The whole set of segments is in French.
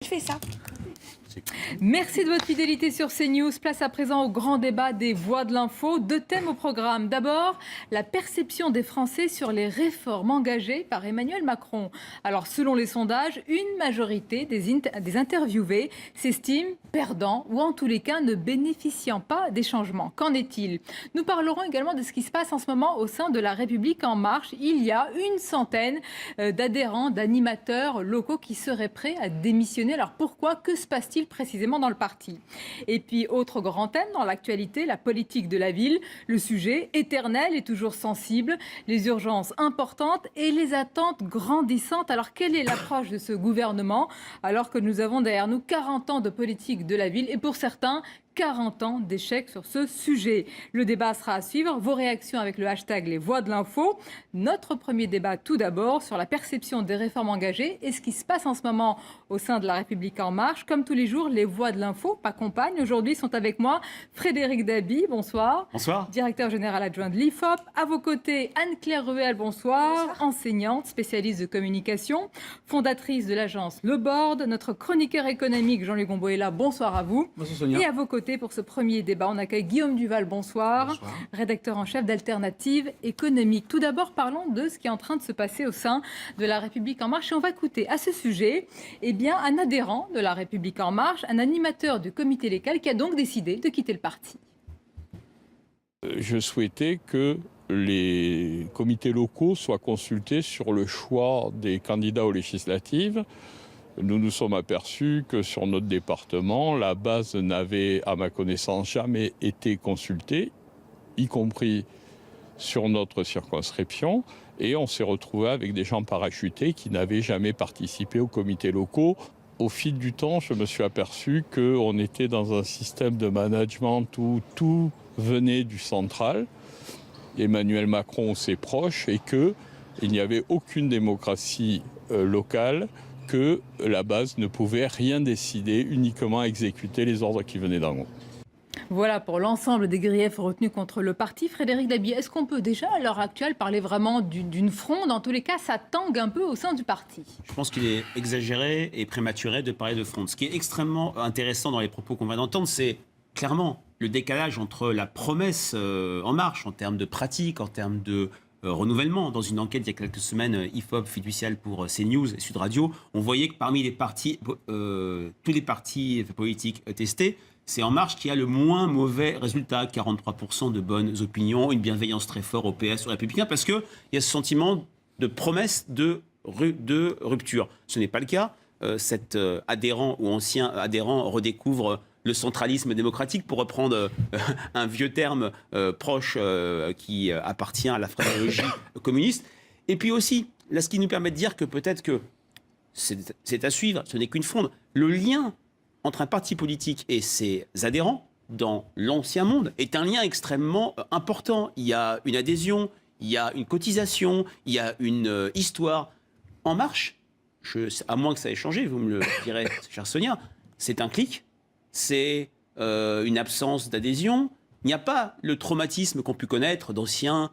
Je fais ça. Merci de votre fidélité sur CNews. Place à présent au grand débat des voix de l'info. 2 thèmes au programme. D'abord, la perception des Français sur les réformes engagées par Emmanuel Macron. Alors, selon les sondages, une majorité des interviewés s'estiment perdants ou en tous les cas ne bénéficiant pas des changements. Qu'en est-il? Nous parlerons également de ce qui se passe en ce moment au sein de La République En Marche. Il y a une centaine d'adhérents, d'animateurs locaux qui seraient prêts à démissionner. Alors pourquoi? Que se passe-t-il précisément dans le parti? Et puis, autre grand thème dans l'actualité, la politique de la ville. Le sujet éternel et toujours sensible, les urgences importantes et les attentes grandissantes. Alors, quelle est l'approche de ce gouvernement alors que nous avons derrière nous 40 ans de politique de la ville et pour certains, 40 ans d'échecs sur ce sujet. Le débat sera à suivre. Vos réactions avec le hashtag Les Voix de l'Info. Notre premier débat tout d'abord sur la perception des réformes engagées et ce qui se passe en ce moment au sein de La République En Marche. Comme tous les jours, les Voix de l'Info m'accompagnent. Aujourd'hui sont avec moi Frédéric Dabi, bonsoir. Bonsoir. Directeur général adjoint de l'IFOP. À vos côtés, Anne-Claire Ruel, bonsoir. Bonsoir. Enseignante, spécialiste de communication, fondatrice de l'agence Le Board. Notre chroniqueur économique Jean-Luc Gombeau est là. Bonsoir à vous. Bonsoir Sonia. Et à vos côtés, pour ce premier débat, on accueille Guillaume Duval, bonsoir. Bonsoir. Rédacteur en chef d'Alternative économique. Tout d'abord, parlons de ce qui est en train de se passer au sein de La République En Marche. Et on va écouter à ce sujet un adhérent de La République En Marche, un animateur du comité local qui a donc décidé de quitter le parti. Je souhaitais que les comités locaux soient consultés sur le choix des candidats aux législatives. Nous nous sommes aperçus que sur notre département, la base n'avait, à ma connaissance, jamais été consultée, y compris sur notre circonscription. Et on s'est retrouvé avec des gens parachutés qui n'avaient jamais participé aux comités locaux. Au fil du temps, je me suis aperçu qu'on était dans un système de management où tout venait du central, Emmanuel Macron, ses proches, et qu'il n'y avait aucune démocratie locale, que la base ne pouvait rien décider, uniquement exécuter les ordres qui venaient d'en haut. Voilà pour l'ensemble des griefs retenus contre le parti. Frédéric Dabi, est-ce qu'on peut déjà à l'heure actuelle parler vraiment d'une fronde? En tous les cas, ça tangue un peu au sein du parti. Je pense qu'il est exagéré et prématuré de parler de fronde. Ce qui est extrêmement intéressant dans les propos qu'on va d'entendre, c'est clairement le décalage entre la promesse En Marche en termes de pratique, en termes de renouvellement. Dans une enquête il y a quelques semaines, IFOP, fiduciale pour CNews et Sud Radio, on voyait que parmi les partis, tous les partis politiques testés, c'est En Marche qui a le moins mauvais résultat, 43% de bonnes opinions, une bienveillance très forte au PS, aux Républicains, parce qu'il y a ce sentiment de promesse de rupture. Ce n'est pas le cas. Cet adhérent ou ancien adhérent redécouvre le centralisme démocratique, pour reprendre un vieux terme proche qui appartient à la phraséologie communiste. Et puis aussi, là, ce qui nous permet de dire que peut-être que c'est à suivre, ce n'est qu'une fronde. Le lien entre un parti politique et ses adhérents dans l'ancien monde est un lien extrêmement important. Il y a une adhésion, il y a une cotisation, il y a une histoire. En Marche, à moins que ça ait changé, vous me le direz, chère Sonia, c'est un clic, c'est une absence d'adhésion. Il n'y a pas le traumatisme qu'ont pu connaître d'anciens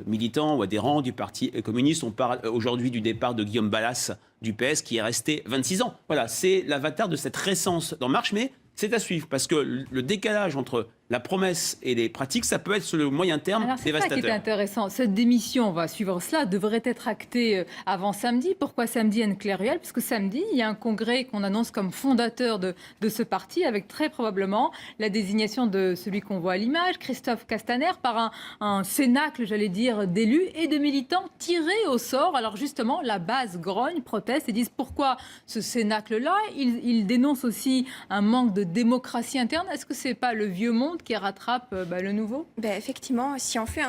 militants ou adhérents du Parti communiste. On parle aujourd'hui du départ de Guillaume Balas du PS qui est resté 26 ans. Voilà, c'est l'avatar de cette récence d'En Marche, mais c'est à suivre parce que le décalage entre la promesse et les pratiques, ça peut être sur le moyen terme dévastateur. C'est ça qui est intéressant. Cette démission, on va suivre cela, devrait être actée avant samedi. Pourquoi samedi, Anne-Claire Ruel? Parce que samedi, il y a un congrès qu'on annonce comme fondateur de ce parti, avec très probablement la désignation de celui qu'on voit à l'image, Christophe Castaner, par un cénacle, j'allais dire, d'élus et de militants tirés au sort. Alors justement, la base grogne, proteste et disent pourquoi ce cénacle-là? Ils dénoncent aussi un manque de démocratie interne. Est-ce que c'est pas le vieux monde qui rattrape le nouveau? Effectivement, si on fait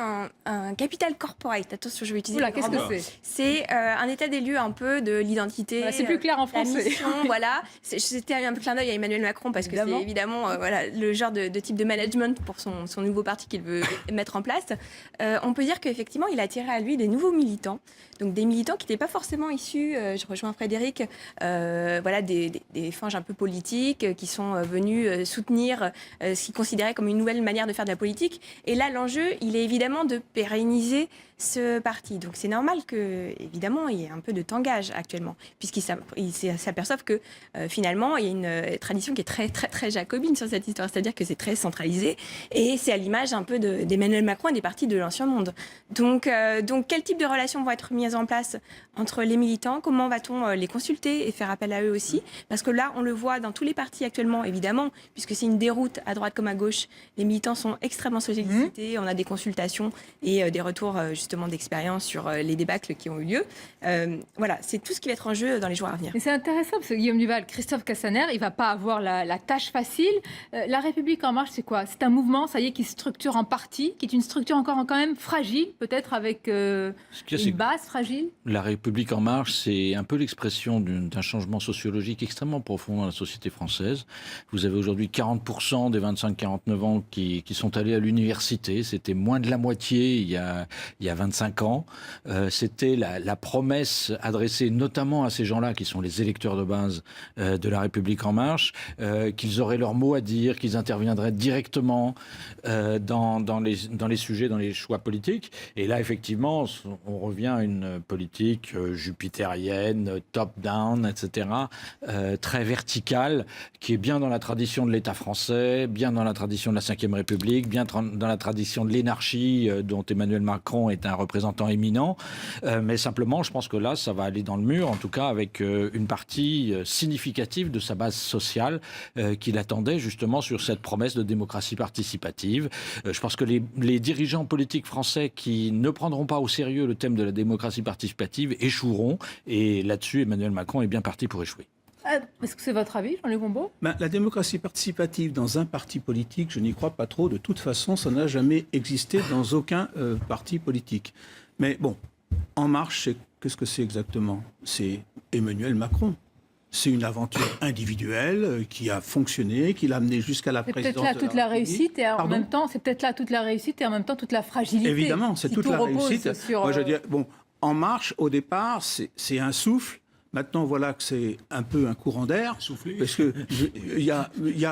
un capital corporate, attention, je vais utiliser qu'est-ce que c'est? C'est un état des lieux un peu de l'identité. Voilà, c'est plus clair en français. Mission, voilà. C'était un peu clin d'œil à Emmanuel Macron parce que c'est évidemment le genre de type de management pour son nouveau parti qu'il veut mettre en place. On peut dire qu'effectivement, il a attiré à lui des nouveaux militants. Donc des militants qui n'étaient pas forcément issus, je rejoins Frédéric, des franges un peu politiques qui sont venus soutenir ce qu'ils considéraient comme comme une nouvelle manière de faire de la politique. Et là, l'enjeu, il est évidemment de pérenniser ce parti. Donc c'est normal que, évidemment, il y ait un peu de tangage actuellement, puisqu'ils s'aperçoivent que finalement, il y a une tradition qui est très, très, très jacobine sur cette histoire, c'est-à-dire que c'est très centralisé, et c'est à l'image un peu d'Emmanuel Macron et des partis de l'ancien monde. Donc, quel type de relations vont être mises en place entre les militants? Comment va-t-on les consulter et faire appel à eux aussi? Parce que là, on le voit dans tous les partis actuellement, évidemment, puisque c'est une déroute à droite comme à gauche. Les militants sont extrêmement sollicités. On a des consultations et des retours justement d'expérience sur les débâcles qui ont eu lieu. Voilà, c'est tout ce qui va être en jeu dans les jours à venir. Et c'est intéressant parce que Guillaume Duval, Christophe Castaner, il ne va pas avoir la tâche facile. La République En Marche, c'est quoi? C'est un mouvement, ça y est, qui se structure en partie, qui est une structure encore quand même fragile, peut-être avec une base fragile. La République En Marche, c'est un peu l'expression d'un changement sociologique extrêmement profond dans la société française. Vous avez aujourd'hui 40% des 25-49 ans qui sont allés à l'université. C'était moins de la moitié il y a 25 ans. C'était la promesse adressée notamment à ces gens-là qui sont les électeurs de base de la République En Marche, qu'ils auraient leur mot à dire, qu'ils interviendraient directement dans les sujets, dans les choix politiques. Et là, effectivement, on revient à une politique jupitérienne, top-down, etc., très verticale, qui est bien dans la tradition de l'État français, bien dans la tradition de la Ve République, bien dans la tradition de l'énarchie dont Emmanuel Macron est un représentant éminent. Mais simplement, je pense que là, ça va aller dans le mur, en tout cas avec une partie significative de sa base sociale qu'il attendait justement sur cette promesse de démocratie participative. Je pense que les dirigeants politiques français qui ne prendront pas au sérieux le thème de la démocratie participative échoueront. Et là-dessus, Emmanuel Macron est bien parti pour échouer. Est-ce que c'est votre avis, Jean-Luc Gombault? La démocratie participative dans un parti politique, je n'y crois pas trop. De toute façon, ça n'a jamais existé dans aucun parti politique. Mais bon, En Marche, qu'est-ce que c'est exactement? C'est Emmanuel Macron. C'est une aventure individuelle qui a fonctionné, qui l'a amené jusqu'à la présidence. C'est peut-être là toute la réussite et en même temps, c'est peut-être là toute la réussite et en même temps toute la fragilité. Évidemment, c'est toute la réussite. Moi, je veux dire, bon, En Marche, au départ, c'est un souffle. Maintenant, voilà que c'est un peu un courant d'air. Parce que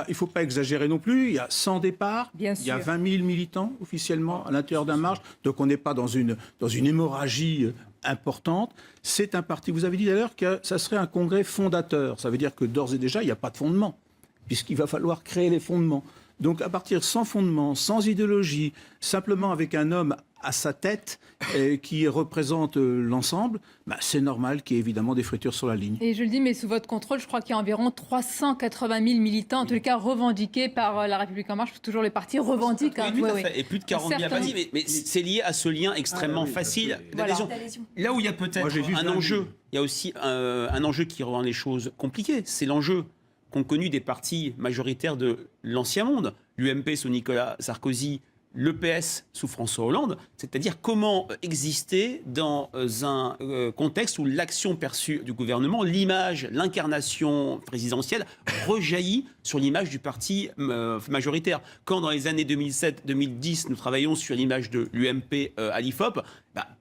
il faut pas exagérer non plus. Il y a 100 départs. Il y a 20 000 militants officiellement à l'intérieur d'En Marche. Donc on n'est pas dans une hémorragie importante. C'est un parti. Vous avez dit d'ailleurs que ça serait un congrès fondateur. Ça veut dire que d'ores et déjà, il n'y a pas de fondement, puisqu'il va falloir créer les fondements. Donc à partir sans fondement, sans idéologie, simplement avec un homme à sa tête qui représente l'ensemble, c'est normal qu'il y ait évidemment des fritures sur la ligne. Et je le dis, mais sous votre contrôle, je crois qu'il y a environ 380 000 militants, en tout cas revendiqués par la République En Marche. Toujours les partis revendiquent. Oui, tout à fait. Et plus de 40 000 apathies. Mais c'est lié à ce lien extrêmement facile d'adhésion. Là où il y a peut-être un enjeu, il y a aussi un enjeu qui rend les choses compliquées. C'est l'enjeu qu'ont connu des partis majoritaires de l'ancien monde, l'UMP sous Nicolas Sarkozy, le PS sous François Hollande, c'est-à-dire comment exister dans un contexte où l'action perçue du gouvernement, l'image, l'incarnation présidentielle rejaillit sur l'image du parti majoritaire. Quand dans les années 2007-2010, nous travaillons sur l'image de l'UMP à l'IFOP,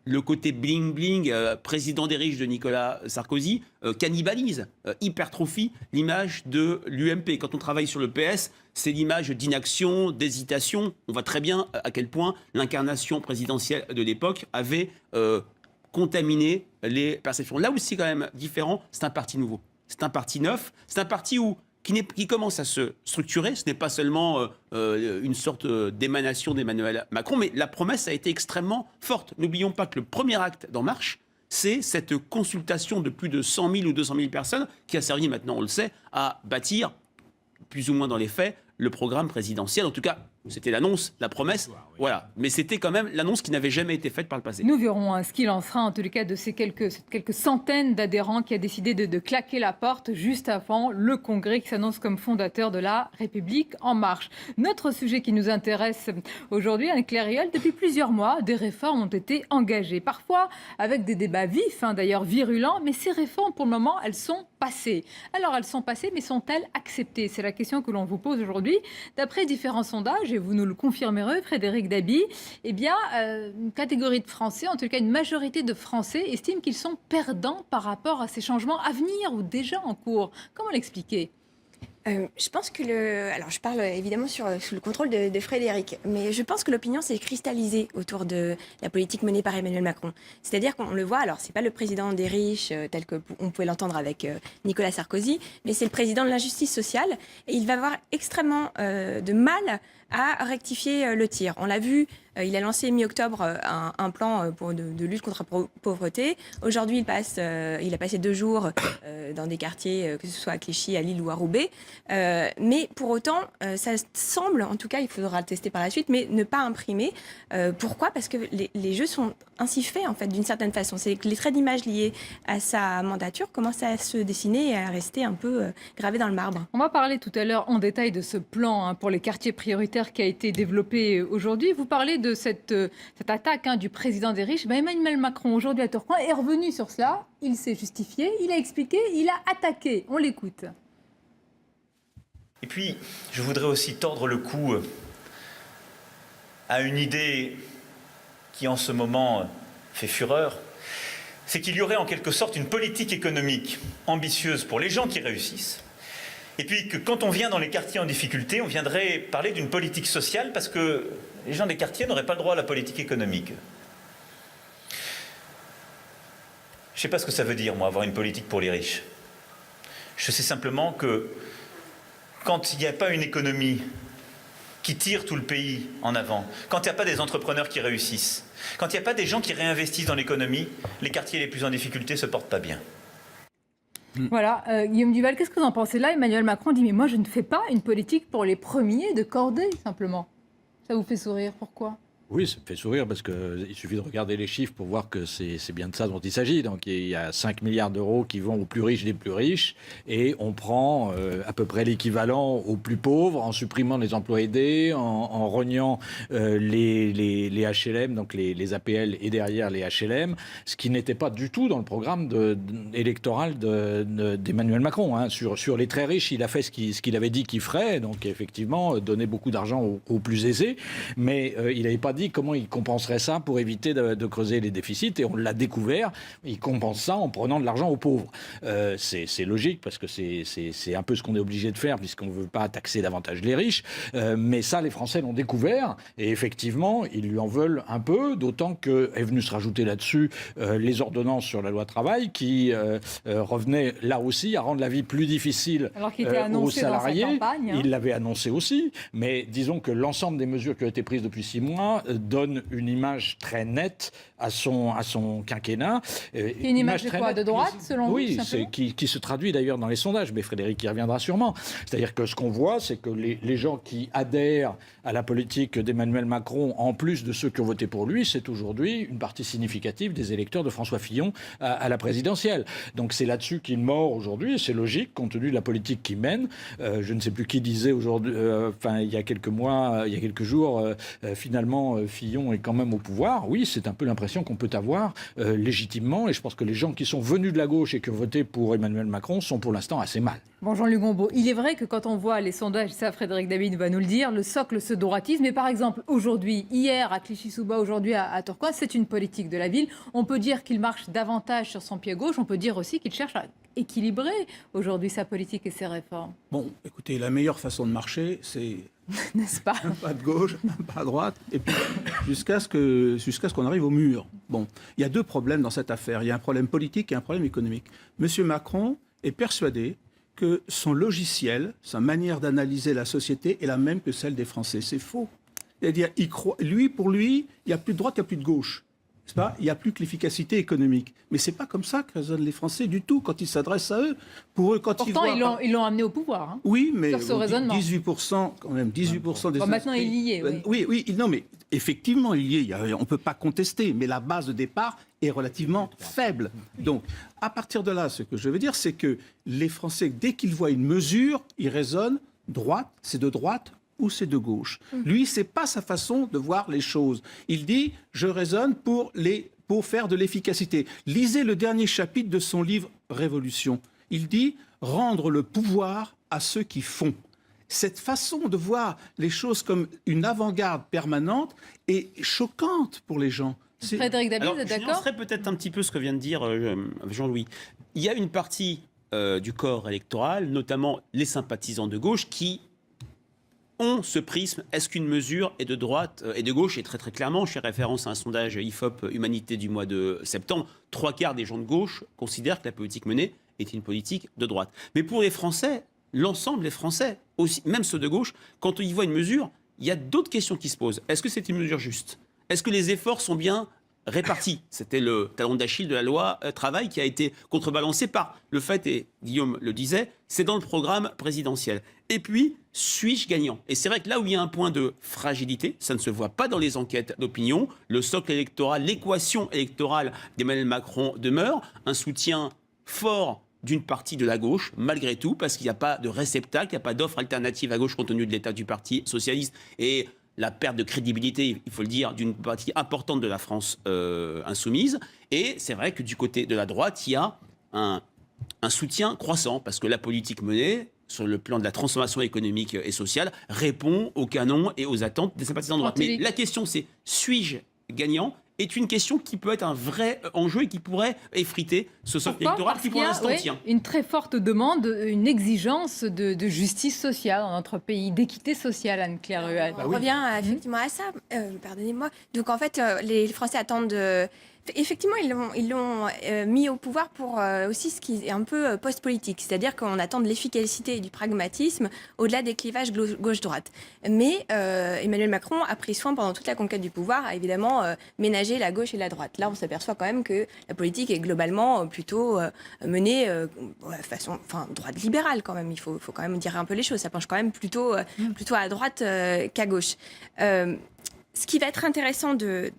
le côté bling-bling, président des riches de Nicolas Sarkozy, cannibalise, hypertrophie l'image de l'UMP. Quand on travaille sur le PS, c'est l'image d'inaction, d'hésitation. On voit très bien à quel point l'incarnation présidentielle de l'époque avait contaminé les perceptions. Là où c'est quand même différent, c'est un parti nouveau. C'est un parti neuf, c'est un parti qui commence à se structurer. Ce n'est pas seulement une sorte d'émanation d'Emmanuel Macron, mais la promesse a été extrêmement forte. N'oublions pas que le premier acte d'En Marche, c'est cette consultation de plus de 100 000 ou 200 000 personnes qui a servi, maintenant on le sait, à bâtir, plus ou moins dans les faits, le programme présidentiel. En tout cas, c'était l'annonce, la promesse, voilà. Mais c'était quand même l'annonce qui n'avait jamais été faite par le passé. Nous verrons ce qu'il en sera, en tous les cas, de ces quelques centaines d'adhérents qui a décidé de claquer la porte juste avant le congrès qui s'annonce comme fondateur de la République En Marche. Notre sujet qui nous intéresse aujourd'hui, Anne-Claire Riol, depuis plusieurs mois, des réformes ont été engagées. Parfois avec des débats vifs, d'ailleurs virulents, mais ces réformes, pour le moment, elles sont passées. Alors, elles sont passées, mais sont-elles acceptées? C'est la question que l'on vous pose aujourd'hui. D'après différents sondages, et vous nous le confirmerez, Frédéric Dabi, eh bien, une catégorie de Français, en tout cas une majorité de Français, estiment qu'ils sont perdants par rapport à ces changements à venir ou déjà en cours. Comment l'expliquer ? Je pense que alors je parle évidemment sous le contrôle de Frédéric, mais je pense que l'opinion s'est cristallisée autour de la politique menée par Emmanuel Macron. C'est-à-dire qu'on le voit, alors c'est pas le président des riches tel qu'on pouvait l'entendre avec Nicolas Sarkozy, mais c'est le président de l'injustice sociale et il va avoir extrêmement de mal à rectifier le tir. On l'a vu, il a lancé mi-octobre un plan de lutte contre la pauvreté. Aujourd'hui, il a passé 2 jours dans des quartiers, que ce soit à Clichy, à Lille ou à Roubaix. Mais pour autant, ça semble, en tout cas, il faudra le tester par la suite, mais ne pas imprimer. Pourquoi ? Parce que les jeux sont ainsi faits, en fait, d'une certaine façon. C'est que les traits d'image liés à sa mandature commencent à se dessiner et à rester un peu gravés dans le marbre. On va parler tout à l'heure en détail de ce plan pour les quartiers prioritaires qui a été développé aujourd'hui. Vous parlez de cette attaque du président des riches. Emmanuel Macron, aujourd'hui à Tourcoing, est revenu sur cela. Il s'est justifié, il a expliqué, il a attaqué. On l'écoute. Et puis, je voudrais aussi tordre le cou à une idée qui, en ce moment, fait fureur. C'est qu'il y aurait en quelque sorte une politique économique ambitieuse pour les gens qui réussissent. Et puis que quand on vient dans les quartiers en difficulté, on viendrait parler d'une politique sociale parce que les gens des quartiers n'auraient pas le droit à la politique économique. Je ne sais pas ce que ça veut dire, moi, avoir une politique pour les riches. Je sais simplement que quand il n'y a pas une économie qui tire tout le pays en avant, quand il n'y a pas des entrepreneurs qui réussissent, quand il n'y a pas des gens qui réinvestissent dans l'économie, les quartiers les plus en difficulté ne se portent pas bien. Voilà, Guillaume Duval, qu'est-ce que vous en pensez là ? Emmanuel Macron dit « mais moi je ne fais pas une politique pour les premiers de cordée, simplement ». Ça vous fait sourire, pourquoi ? Oui, ça me fait sourire parce qu'il suffit de regarder les chiffres pour voir que c'est bien de ça dont il s'agit. Donc il y a 5 milliards d'euros qui vont aux plus riches des plus riches et on prend à peu près l'équivalent aux plus pauvres en supprimant les emplois aidés, en rognant les HLM, donc les APL et derrière les HLM, ce qui n'était pas du tout dans le programme électoral d'Emmanuel Macron. Sur les très riches, il a fait ce qu'il avait dit qu'il ferait, donc effectivement donner beaucoup d'argent aux plus aisés, mais il n'avait pas dit comment il compenserait ça pour éviter de creuser les déficits, et on l'a découvert, il compense ça en prenant de l'argent aux pauvres. C'est logique parce que c'est un peu ce qu'on est obligé de faire puisqu'on ne veut pas taxer davantage les riches, mais ça les Français l'ont découvert et effectivement ils lui en veulent un peu, d'autant qu'est venu se rajouter là-dessus les ordonnances sur la loi travail qui revenaient là aussi à rendre la vie plus difficile aux salariés. Dans sa campagne, Il l'avait annoncé aussi, mais disons que l'ensemble des mesures qui ont été prises depuis 6 mois donne une image très nette à son quinquennat. Une image de quoi ? De droite, selon vous ? Oui, qui se traduit d'ailleurs dans les sondages, mais Frédéric y reviendra sûrement. C'est-à-dire que ce qu'on voit, c'est que les gens qui adhèrent à la politique d'Emmanuel Macron, en plus de ceux qui ont voté pour lui, c'est aujourd'hui une partie significative des électeurs de François Fillon à la présidentielle. Donc c'est là-dessus qu'il mord aujourd'hui, et c'est logique, compte tenu de la politique qu'il mène. Je ne sais plus qui disait aujourd'hui, il y a quelques jours, finalement, Fillon est quand même au pouvoir. Oui, c'est un peu l'impression qu'on peut avoir légitimement, et je pense que les gens qui sont venus de la gauche et qui ont voté pour Emmanuel Macron sont pour l'instant assez mal. Bon, Jean-Luc Gombault, il est vrai que quand on voit les sondages, ça Frédéric David va nous le dire, le socle se droitise, mais par exemple aujourd'hui, hier à Clichy-sous-Bois, aujourd'hui à Tourcoing, c'est une politique de la ville. On peut dire qu'il marche davantage sur son pied gauche, on peut dire aussi qu'il cherche à équilibrer aujourd'hui sa politique et ses réformes. Bon, écoutez, la meilleure façon de marcher, c'est n'est-ce pas ? un pas de gauche, un pas à droite, et puis jusqu'à ce qu'on arrive au mur. Bon, il y a 2 problèmes dans cette affaire. Il y a un problème politique et un problème économique. Monsieur Macron est persuadé que son logiciel, sa manière d'analyser la société est la même que celle des Français. C'est faux. C'est-à-dire, pour lui, il n'y a plus de droite, il n'y a plus de gauche. Pas, il n'y a plus que l'efficacité économique. Mais ce n'est pas comme ça que raisonnent les Français du tout quand ils s'adressent à eux. Pour eux, pourtant, ils l'ont amené au pouvoir. Hein, oui, mais sur ce raisonnement. 18%, quand même, 18% des... Bon, maintenant, il y est, oui. Oui, non, mais effectivement, il y est. On ne peut pas contester, mais la base de départ est relativement faible. Donc, à partir de là, ce que je veux dire, c'est que les Français, dès qu'ils voient une mesure, ils raisonnent droite, c'est de droite ou c'est de gauche. Lui, c'est pas sa façon de voir les choses. Il dit, je raisonne pour faire de l'efficacité. Lisez le dernier chapitre de son livre Révolution. Il dit, rendre le pouvoir à ceux qui font. Cette façon de voir les choses comme une avant-garde permanente est choquante pour les gens. Frédéric David, vous êtes d'accord ? Je nuancerais peut-être un petit peu ce que vient de dire Jean-Louis. Il y a une partie du corps électoral, notamment les sympathisants de gauche, qui ont ce prisme. Est-ce qu'une mesure est de droite et de gauche? Et très très clairement, je fais référence à un sondage IFOP Humanité du mois de septembre, 3/4 des gens de gauche considèrent que la politique menée est une politique de droite. Mais pour les Français, l'ensemble des Français, aussi, même ceux de gauche, quand ils voient une mesure, il y a d'autres questions qui se posent. Est-ce que c'est une mesure juste? Est-ce que les efforts sont bien répartis? C'était le talon d'Achille de la loi travail qui a été contrebalancé par le fait, et Guillaume le disait, c'est dans le programme présidentiel. Et puis, suis-je gagnant? Et c'est vrai que là où il y a un point de fragilité, ça ne se voit pas dans les enquêtes d'opinion, le socle électoral, l'équation électorale d'Emmanuel Macron demeure, un soutien fort d'une partie de la gauche, malgré tout, parce qu'il n'y a pas de réceptacle, il n'y a pas d'offre alternative à gauche compte tenu de l'état du Parti socialiste et la perte de crédibilité, il faut le dire, d'une partie importante de la France insoumise. Et c'est vrai que du côté de la droite, il y a un soutien croissant, parce que la politique menée, sur le plan de la transformation économique et sociale, répond aux canons et aux attentes des sympathisants de droite. Mais la question, c'est, suis-je gagnant? Est une question qui peut être un vrai enjeu et qui pourrait effriter ce socle électoral qui pour l'instant tient. Une très forte demande, une exigence de justice sociale dans notre pays, d'équité sociale, Anne-Claire Ruel. On revient effectivement à ça, pardonnez-moi. Donc en fait, les Français attendent effectivement, ils l'ont mis au pouvoir pour aussi ce qui est un peu post-politique, c'est-à-dire qu'on attend de l'efficacité et du pragmatisme au-delà des clivages gauche-droite. Mais Emmanuel Macron a pris soin pendant toute la conquête du pouvoir à évidemment ménager la gauche et la droite. Là, on s'aperçoit quand même que la politique est globalement plutôt menée façon droite libérale quand même. Il faut quand même dire un peu les choses. Ça penche quand même plutôt à droite qu'à gauche. Ce qui va être intéressant de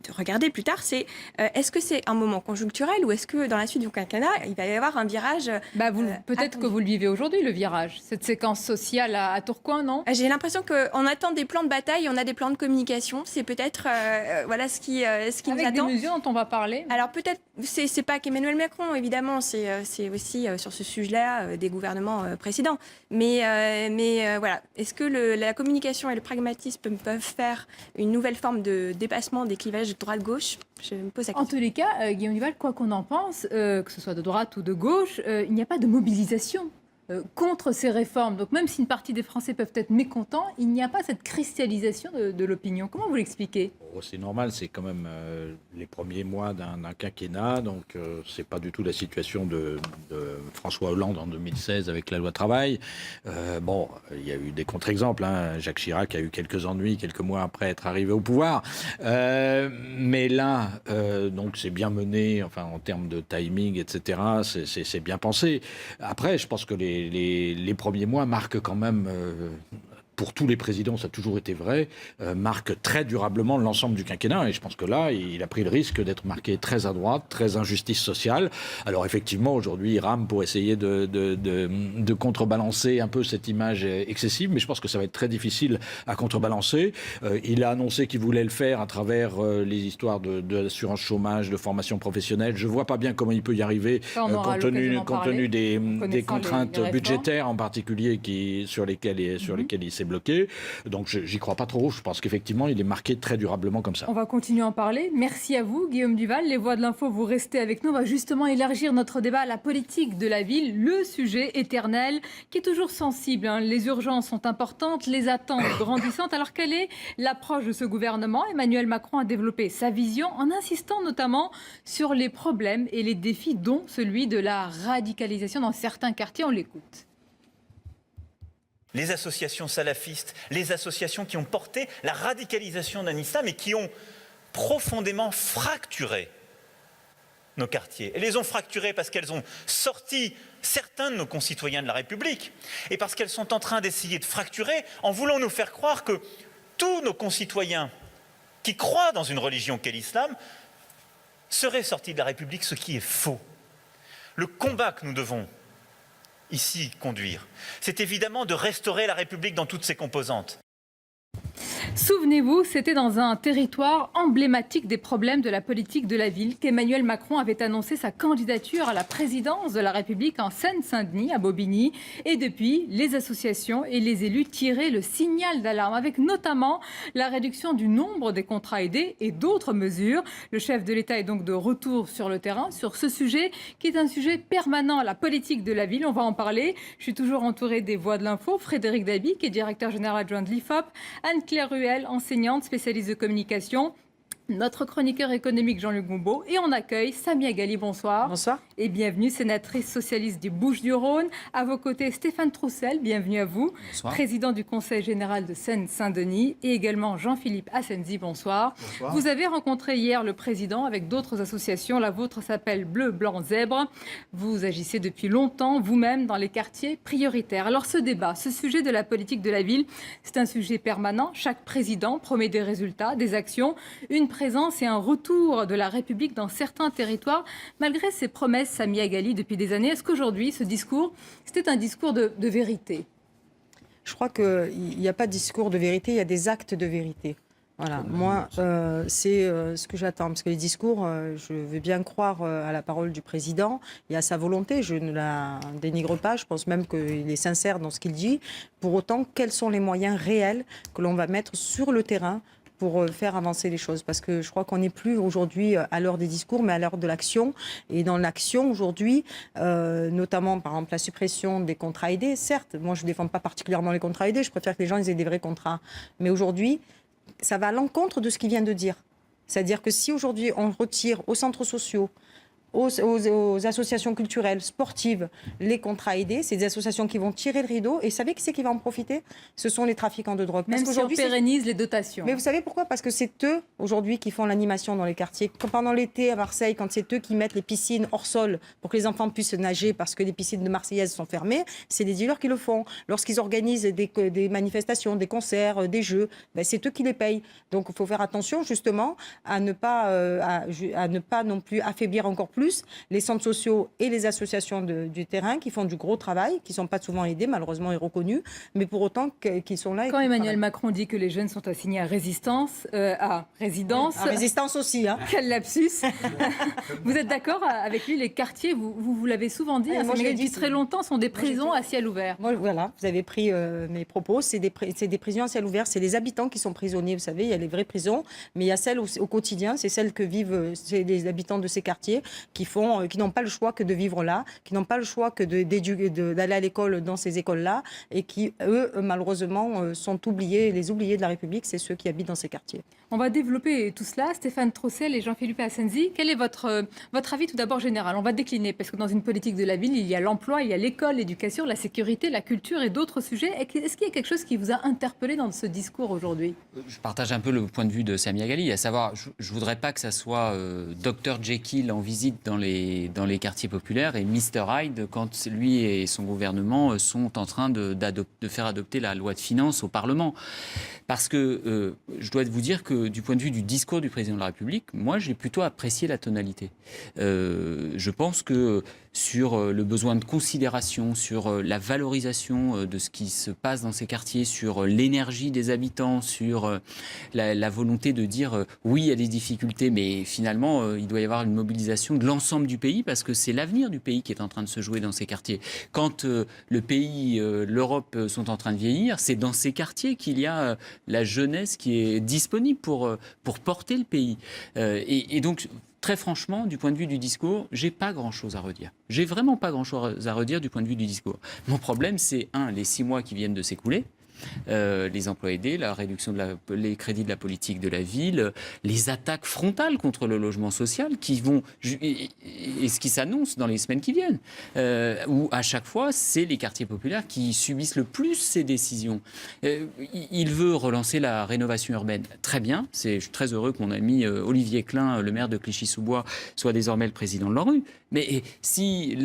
regarder plus tard, c'est est-ce que c'est un moment conjoncturel ou est-ce que dans la suite du quinquennat, il va y avoir un virage peut-être que vous le vivez aujourd'hui, le virage, cette séquence sociale à Tourcoing, non? J'ai l'impression qu'on attend des plans de bataille, on a des plans de communication. C'est peut-être ce qui nous attend. Avec des mesures dont on va parler. Alors peut-être, c'est pas qu'Emmanuel Macron, évidemment, c'est aussi sur ce sujet-là des gouvernements précédents. Mais voilà, est-ce que la communication et le pragmatisme peuvent faire une nouvelle forme de dépassement des clivages droite-gauche? Je me pose la question. En tous les cas, Guillaume Duval, quoi qu'on en pense, que ce soit de droite ou de gauche, il n'y a pas de mobilisation contre ces réformes. Donc même si une partie des Français peuvent être mécontents, il n'y a pas cette cristallisation de l'opinion. Comment vous l'expliquez? C'est normal, c'est quand même les premiers mois d'un quinquennat, donc c'est pas du tout la situation de François Hollande en 2016 avec la loi travail. Il y a eu des contre-exemples, hein. Jacques Chirac a eu quelques ennuis quelques mois après être arrivé au pouvoir, mais là, donc c'est bien mené, enfin en termes de timing, etc. C'est bien pensé. Après, je pense que les premiers mois marquent quand même. Pour tous les présidents, ça a toujours été vrai, marque très durablement l'ensemble du quinquennat. Et je pense que là, il a pris le risque d'être marqué très à droite, très injustice sociale. Alors effectivement, aujourd'hui, il rame pour essayer de contrebalancer un peu cette image excessive, mais je pense que ça va être très difficile à contrebalancer. Il a annoncé qu'il voulait le faire à travers les histoires de l'assurance chômage, de formation professionnelle. Je ne vois pas bien comment il peut y arriver, compte tenu des contraintes budgétaires en particulier sur lesquelles il s'est bloqué. Donc j'y crois pas trop. Je pense qu'effectivement, il est marqué très durablement comme ça. On va continuer à en parler. Merci à vous, Guillaume Duval. Les Voix de l'Info, vous restez avec nous. On va justement élargir notre débat à la politique de la ville, le sujet éternel qui est toujours sensible. Les urgences sont importantes, les attentes grandissantes. Alors quelle est l'approche de ce gouvernement? Emmanuel Macron a développé sa vision en insistant notamment sur les problèmes et les défis, dont celui de la radicalisation dans certains quartiers. On l'écoute. Les associations salafistes, les associations qui ont porté la radicalisation d'un islam et qui ont profondément fracturé nos quartiers. Elles les ont fracturés parce qu'elles ont sorti certains de nos concitoyens de la République et parce qu'elles sont en train d'essayer de fracturer en voulant nous faire croire que tous nos concitoyens qui croient dans une religion qu'est l'islam seraient sortis de la République, ce qui est faux. Le combat que nous devons ici conduire, c'est évidemment de restaurer la République dans toutes ses composantes. Souvenez-vous, c'était dans un territoire emblématique des problèmes de la politique de la ville qu'Emmanuel Macron avait annoncé sa candidature à la présidence de la République en Seine-Saint-Denis, à Bobigny. Et depuis, les associations et les élus tiraient le signal d'alarme, avec notamment la réduction du nombre des contrats aidés et d'autres mesures. Le chef de l'État est donc de retour sur le terrain sur ce sujet qui est un sujet permanent à la politique de la ville. On va en parler. Je suis toujours entourée des voix de l'info. Frédéric Dabi, qui est directeur général adjoint de l'IFOP. Anne-Claire Ruel, enseignante, spécialiste de communication. Notre chroniqueur économique Jean-Luc Goumbaud. Et on accueille Samia Ghali, bonsoir. Bonsoir. Et bienvenue, sénatrice socialiste du Bouches-du-Rhône. À vos côtés, Stéphane Troussel, bienvenue à vous. Bonsoir. Président du Conseil général de Seine-Saint-Denis. Et également Jean-Philippe Assenzi, bonsoir. Bonsoir. Vous avez rencontré hier le président avec d'autres associations. La vôtre s'appelle Bleu, Blanc, Zèbre. Vous agissez depuis longtemps, vous-même, dans les quartiers prioritaires. Alors ce débat, ce sujet de la politique de la ville, c'est un sujet permanent. Chaque président promet des résultats, des actions, une présence et un retour de la République dans certains territoires, malgré ces promesses, Samia Ghali, depuis des années. Est-ce qu'aujourd'hui, ce discours, c'était un discours de vérité ? Je crois qu'il n'y a pas de discours de vérité, il y a des actes de vérité. Voilà, moi, c'est ce que j'attends. Parce que les discours, je veux bien croire à la parole du président et à sa volonté. Je ne la dénigre pas. Je pense même qu'il est sincère dans ce qu'il dit. Pour autant, quels sont les moyens réels que l'on va mettre sur le terrain pour faire avancer les choses, parce que je crois qu'on n'est plus aujourd'hui à l'heure des discours, mais à l'heure de l'action. Et dans l'action aujourd'hui, notamment par exemple la suppression des contrats aidés, certes, moi je ne défends pas particulièrement les contrats aidés, je préfère que les gens aient des vrais contrats. Mais aujourd'hui, ça va à l'encontre de ce qu'il vient de dire. C'est-à-dire que si aujourd'hui on retire aux centres sociaux, aux associations culturelles, sportives, les contrats aidés, c'est des associations qui vont tirer le rideau. Et vous savez qui c'est qui va en profiter ? Ce sont les trafiquants de drogue. Même si on pérennise les dotations. Mais vous savez pourquoi ? Parce que c'est eux, aujourd'hui, qui font l'animation dans les quartiers. Pendant l'été à Marseille, quand c'est eux qui mettent les piscines hors sol pour que les enfants puissent nager parce que les piscines de Marseillaises sont fermées, c'est des dealers qui le font. Lorsqu'ils organisent des manifestations, des concerts, des jeux, ben c'est eux qui les payent. Donc il faut faire attention, justement, à ne pas non plus affaiblir encore plus les centres sociaux et les associations du terrain qui font du gros travail, qui ne sont pas souvent aidés, malheureusement, et reconnus, mais pour autant qu'ils sont là. Quand Emmanuel Macron dit que les jeunes sont assignés à résidence... À résistance aussi. Hein. Quel lapsus. Vous êtes d'accord avec lui, les quartiers, vous l'avez souvent dit, moi, depuis très longtemps, sont des prisons à ciel ouvert. Moi, voilà, vous avez pris mes propos, c'est des prisons à ciel ouvert, c'est les habitants qui sont prisonniers, vous savez, il y a les vraies prisons, mais il y a celles au quotidien, c'est celles que vivent les habitants de ces quartiers qui n'ont pas le choix que de vivre là, qui n'ont pas le choix que d'aller à l'école dans ces écoles-là, et qui, eux, malheureusement, sont oubliés, les oubliés de la République, c'est ceux qui habitent dans ces quartiers. On va développer tout cela. Stéphane Troussel et Jean-Philippe Assenzi, quel est votre avis tout d'abord général ? On va décliner, parce que dans une politique de la ville, il y a l'emploi, il y a l'école, l'éducation, la sécurité, la culture et d'autres sujets. Est-ce qu'il y a quelque chose qui vous a interpellé dans ce discours aujourd'hui ? Je partage un peu le point de vue de Samia Ghali, à savoir, je ne voudrais pas que ça soit Dr Jekyll en visite dans les quartiers populaires et Mr Hyde quand lui et son gouvernement sont en train de faire adopter la loi de finances au Parlement. Parce que je dois vous dire que du point de vue du discours du président de la République, moi j'ai plutôt apprécié la tonalité. Je pense que sur le besoin de considération, sur la valorisation de ce qui se passe dans ces quartiers, sur l'énergie des habitants, sur la volonté de dire oui, il y a des difficultés, mais finalement, il doit y avoir une mobilisation de l'ensemble du pays parce que c'est l'avenir du pays qui est en train de se jouer dans ces quartiers. Quand le pays, l'Europe sont en train de vieillir, c'est dans ces quartiers qu'il y a la jeunesse qui est disponible pour porter le pays. Et donc, très franchement, du point de vue du discours, j'ai pas grand-chose à redire. J'ai vraiment pas grand-chose à redire du point de vue du discours. Mon problème, c'est les 6 mois qui viennent de s'écouler. Les emplois aidés, la réduction les crédits de la politique de la ville, les attaques frontales contre le logement social qui vont et ce qui s'annonce dans les semaines qui viennent, où à chaque fois c'est les quartiers populaires qui subissent le plus ces décisions. Il veut relancer la rénovation urbaine, très bien. Je suis très heureux que mon ami Olivier Klein, le maire de Clichy-sous-Bois, soit désormais le président de l'ANRU. Mais si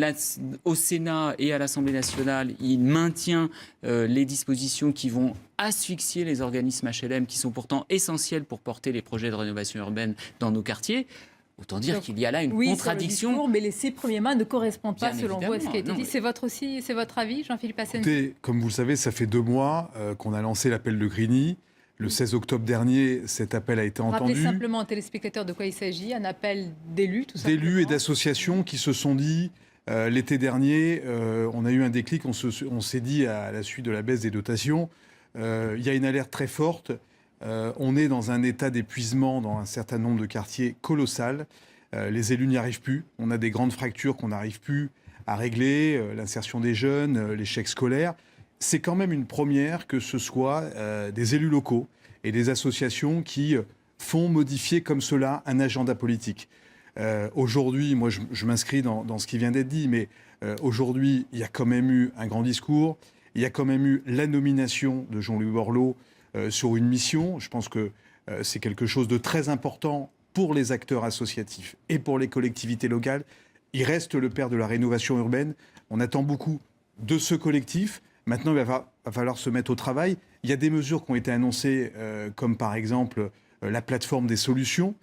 au Sénat et à l'Assemblée nationale, il maintient les dispositions qui vont asphyxier les organismes HLM qui sont pourtant essentiels pour porter les projets de rénovation urbaine dans nos quartiers, autant dire qu'il y a là une contradiction. Sur le discours, mais les 6 premiers mois ne correspondent pas, selon vous, à ce qui a été dit. C'est votre avis, Jean-Philippe Assenzi ? Écoutez, comme vous le savez, ça fait 2 mois qu'on a lancé l'appel de Grigny. Le 16 octobre dernier, cet appel a été entendu. Rappelez simplement aux téléspectateurs de quoi il s'agit, un appel d'élus, tout simplement. D'élus et d'associations qui se sont dit, l'été dernier, on a eu un déclic, on s'est dit à la suite de la baisse des dotations, il y a une alerte très forte, on est dans un état d'épuisement dans un certain nombre de quartiers colossal, les élus n'y arrivent plus, on a des grandes fractures qu'on n'arrive plus à régler, l'insertion des jeunes, l'échec scolaire. C'est quand même une première que ce soit des élus locaux et des associations qui font modifier comme cela un agenda politique. Aujourd'hui, moi je m'inscris dans ce qui vient d'être dit, mais aujourd'hui il y a quand même eu un grand discours, il y a quand même eu la nomination de Jean-Louis Borloo sur une mission. Je pense que c'est quelque chose de très important pour les acteurs associatifs et pour les collectivités locales. Il reste le père de la rénovation urbaine. On attend beaucoup de ce collectif. Maintenant, il va falloir se mettre au travail. Il y a des mesures qui ont été annoncées, comme par exemple la plateforme des solutions,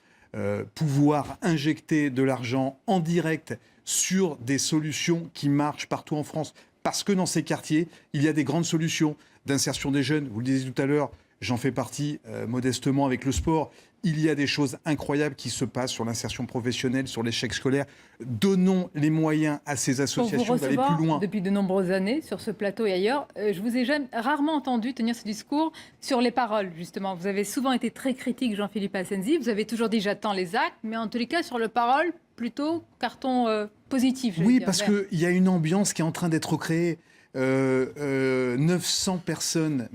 pouvoir injecter de l'argent en direct sur des solutions qui marchent partout en France. Parce que dans ces quartiers, il y a des grandes solutions d'insertion des jeunes. Vous le disiez tout à l'heure, j'en fais partie modestement avec le sport. Il y a des choses incroyables qui se passent sur l'insertion professionnelle, sur l'échec scolaire. Donnons les moyens à ces associations d'aller plus loin. Depuis de nombreuses années, sur ce plateau et ailleurs, je vous ai rarement entendu tenir ce discours sur les paroles, justement. Vous avez souvent été très critique, Jean-Philippe Assenzi. Vous avez toujours dit « j'attends les actes », mais en tous les cas, sur le parole, plutôt carton positif. Oui, parce qu'il y a une ambiance qui est en train d'être créée. 900 personnes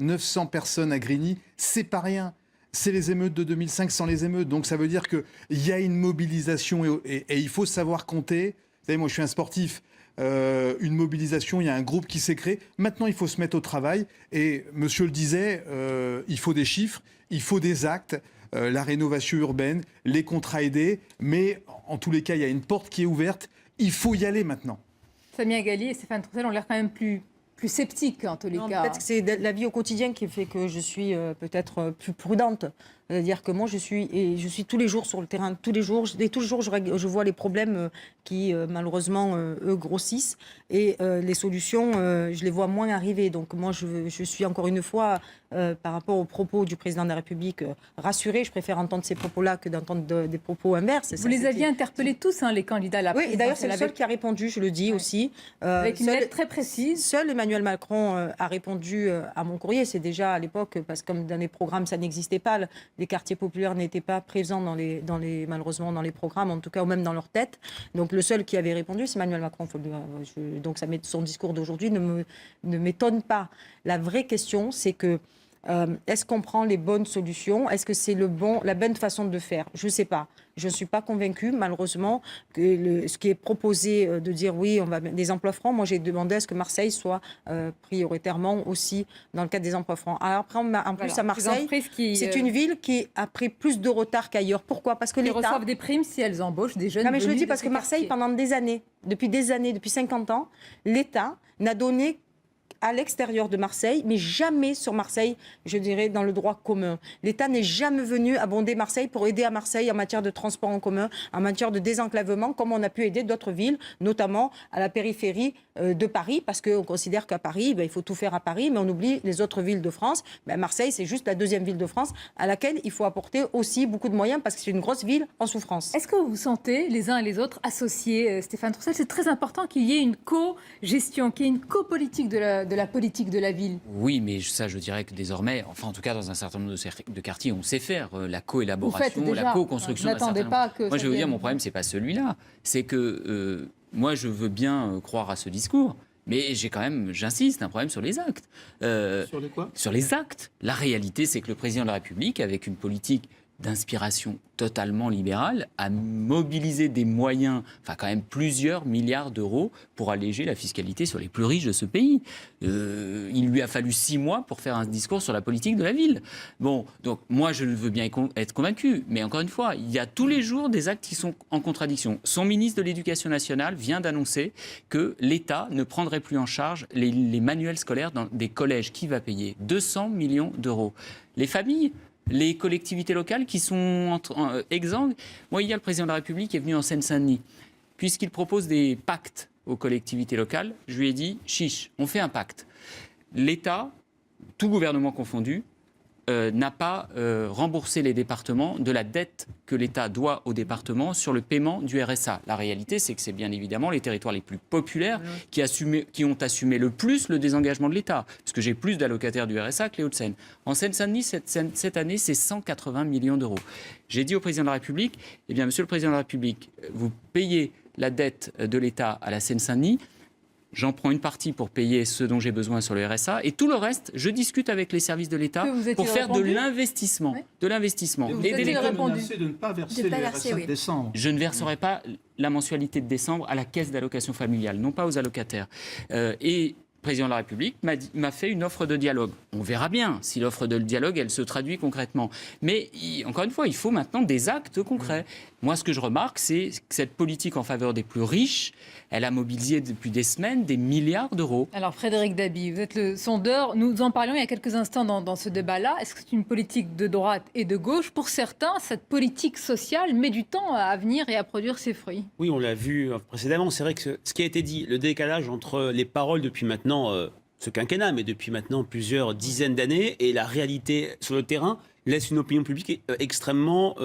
à Grigny, c'est pas rien. C'est les émeutes de 2005 sans les émeutes. Donc ça veut dire qu'il y a une mobilisation et il faut savoir compter. Vous savez, moi je suis un sportif. Une mobilisation, il y a un groupe qui s'est créé. Maintenant, il faut se mettre au travail. Et monsieur le disait, il faut des chiffres, il faut des actes, la rénovation urbaine, les contrats aidés. Mais en tous les cas, il y a une porte qui est ouverte. Il faut y aller maintenant. Samia Ghali et Stéphane Troussel ont l'air quand même plus sceptiques en tous les cas. Peut-être que c'est la vie au quotidien qui fait que je suis peut-être plus prudente. C'est-à-dire que moi, je suis tous les jours sur le terrain, tous les jours je vois les problèmes qui, malheureusement, eux, grossissent. Et les solutions, je les vois moins arriver. Donc moi, je suis encore une fois, par rapport aux propos du président de la République, rassurée. Je préfère entendre ces propos-là que d'entendre des propos inverses. Vous les aviez interpellés tous, les candidats à la présidentielle. Oui, et d'ailleurs, c'est le seul qui a répondu, je le dis aussi. Avec une lettre très précise. Seul Emmanuel Macron a répondu à mon courrier. C'est déjà à l'époque, parce que comme dans les programmes, ça n'existait pas. Les quartiers populaires n'étaient pas présents malheureusement dans les programmes, en tout cas, ou même dans leur tête. Donc le seul qui avait répondu, c'est Emmanuel Macron. Donc son discours d'aujourd'hui ne m'étonne pas. La vraie question, c'est que est-ce qu'on prend les bonnes solutions? Est-ce que c'est la bonne façon de faire? Je ne sais pas. Je ne suis pas convaincue, malheureusement, que ce qui est proposé de dire oui, on va mettre des emplois francs. Moi, j'ai demandé à ce que Marseille soit prioritairement aussi dans le cadre des emplois francs. Alors après, en plus, à Marseille, c'est une ville qui a pris plus de retard qu'ailleurs. Pourquoi? Parce que l'État reçoivent des primes si elles embauchent des jeunes. Non, mais je le dis parce que Marseille, pendant des années, depuis 50 ans, l'État n'a donné à l'extérieur de Marseille, mais jamais sur Marseille, je dirais, dans le droit commun. L'État n'est jamais venu abonder Marseille pour aider à Marseille en matière de transport en commun, en matière de désenclavement, comme on a pu aider d'autres villes, notamment à la périphérie de Paris, parce qu'on considère qu'à Paris, il faut tout faire à Paris, mais on oublie les autres villes de France. Marseille, c'est juste la deuxième ville de France à laquelle il faut apporter aussi beaucoup de moyens, parce que c'est une grosse ville en souffrance. Est-ce que vous vous sentez, les uns et les autres, associés, Stéphane Troussel? C'est très important qu'il y ait une co-gestion, qu'il y ait une co-politique de la politique de la ville. Oui, mais ça, je dirais que désormais, enfin en tout cas dans un certain nombre de quartiers, on sait faire la co-élaboration, la co-construction. Pas que moi, je vais vous dire, mon problème, c'est pas celui-là. C'est que moi, je veux bien croire à ce discours, mais j'ai quand même, j'insiste, un problème sur les actes. Sur les quoi? Sur les actes. La réalité, c'est que le président de la République, avec une politique d'inspiration totalement libérale, a mobilisé des moyens, enfin quand même plusieurs milliards d'euros pour alléger la fiscalité sur les plus riches de ce pays. Il lui a fallu 6 mois pour faire un discours sur la politique de la ville. Bon, donc moi je veux bien être convaincu, mais encore une fois, il y a tous les jours des actes qui sont en contradiction. Son ministre de l'Éducation nationale vient d'annoncer que l'État ne prendrait plus en charge les manuels scolaires dans des collèges. Qui va payer 200 millions d'euros? Les familles? Les collectivités locales qui sont exsangues. Moi, il y a le président de la République qui est venu en Seine-Saint-Denis. Puisqu'il propose des pactes aux collectivités locales, je lui ai dit, chiche, on fait un pacte. L'État, tout gouvernement confondu, n'a pas remboursé les départements de la dette que l'État doit aux départements sur le paiement du RSA. La réalité, c'est que c'est bien évidemment les territoires les plus populaires qui ont assumé le plus le désengagement de l'État, puisque j'ai plus d'allocataires du RSA que les Hauts-de-Seine. En Seine-Saint-Denis, cette année, c'est 180 millions d'euros. J'ai dit au Président de la République, eh bien, Monsieur le Président de la République, vous payez la dette de l'État à la Seine-Saint-Denis. J'en prends une partie pour payer ce dont j'ai besoin sur le RSA. Et tout le reste, je discute avec les services de l'État pour faire de l'investissement. Oui. De l'investissement. Vous avez menacé de ne pas verser les RSA de décembre. Je ne verserai pas la mensualité de décembre à la caisse d'allocation familiale, non pas aux allocataires. Et le président de la République m'a fait une offre de dialogue. On verra bien si l'offre de dialogue, elle se traduit concrètement. Mais encore une fois, il faut maintenant des actes concrets. Moi, ce que je remarque, c'est que cette politique en faveur des plus riches, elle a mobilisé depuis des semaines des milliards d'euros. Alors Frédéric Dabi, vous êtes le sondeur. Nous en parlions il y a quelques instants dans ce débat-là. Est-ce que c'est une politique de droite et de gauche? Pour certains, cette politique sociale met du temps à venir et à produire ses fruits. Oui, on l'a vu précédemment. C'est vrai que ce qui a été dit, le décalage entre les paroles depuis maintenant ce quinquennat, mais depuis maintenant plusieurs dizaines d'années, et la réalité sur le terrain, laisse une opinion publique extrêmement